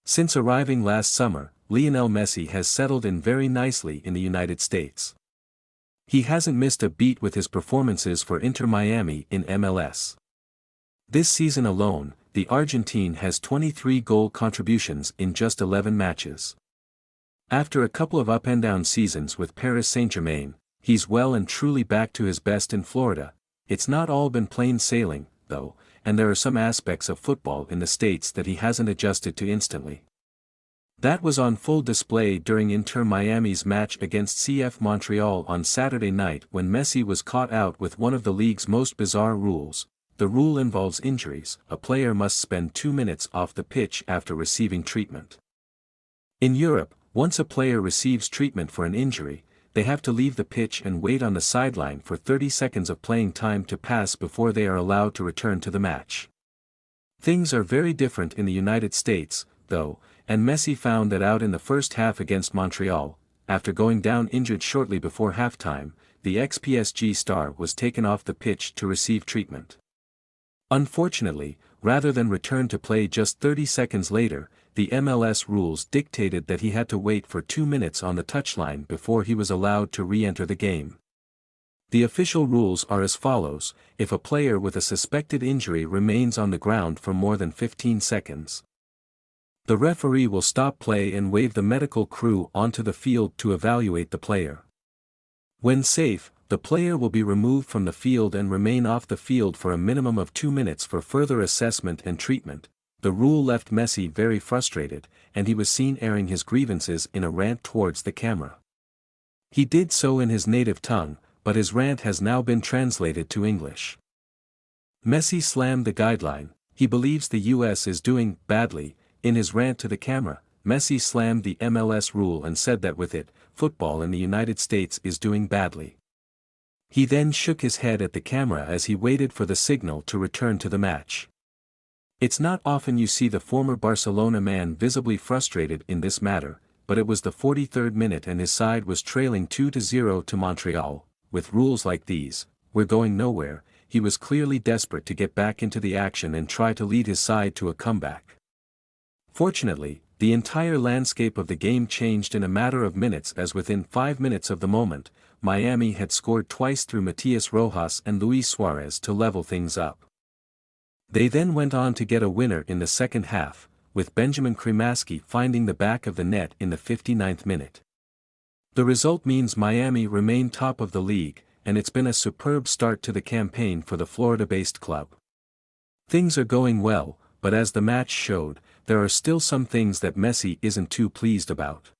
Since arriving last summer, Lionel Messi has settled in very nicely in the United States. He hasn't missed a beat with his performances for Inter Miami in MLS. This season alone, the Argentine has 23 goal contributions in just 11 matches. After a couple of up-and-down seasons with Paris Saint-Germain, he's well and truly back to his best in Florida. It's not all been plain sailing, though, and there are some aspects of football in the States that he hasn't adjusted to instantly. That was on full display during Inter Miami's match against CF Montreal on Saturday night when Messi was caught out with one of the league's most bizarre rules. The rule involves injuries. A player must spend 2 minutes off the pitch after receiving treatment. In Europe, once a player receives treatment for an injury, they have to leave the pitch and wait on the sideline for 30 seconds of playing time to pass before they are allowed to return to the match. Things are very different in the United States, though, and Messi found that out in the first half against Montreal. After going down injured shortly before halftime, the ex-PSG star was taken off the pitch to receive treatment. Unfortunately, rather than return to play just 30 seconds later, the MLS rules dictated that he had to wait for 2 minutes on the touchline before he was allowed to re-enter the game. The official rules are as follows: if a player with a suspected injury remains on the ground for more than 15 seconds, the referee will stop play and wave the medical crew onto the field to evaluate the player. When safe, the player will be removed from the field and remain off the field for a minimum of 2 minutes for further assessment and treatment. The rule left Messi very frustrated, and he was seen airing his grievances in a rant towards the camera. He did so in his native tongue, but his rant has now been translated to English. Messi slammed the guideline. He believes the US is doing badly. In his rant to the camera, Messi slammed the MLS rule and said that with it, football in the United States is doing badly. He then shook his head at the camera as he waited for the signal to return to the match. It's not often you see the former Barcelona man visibly frustrated in this matter, but it was the 43rd minute and his side was trailing 2-0 to Montreal. With rules like these, we're going nowhere. He was clearly desperate to get back into the action and try to lead his side to a comeback. Fortunately, the entire landscape of the game changed in a matter of minutes as within 5 minutes of the moment, Miami had scored twice through Matias Rojas and Luis Suarez to level things up. They then went on to get a winner in the second half, with Benjamin Cremaschi finding the back of the net in the 59th minute. The result means Miami remain top of the league, and it's been a superb start to the campaign for the Florida-based club. Things are going well, but as the match showed, there are still some things that Messi isn't too pleased about.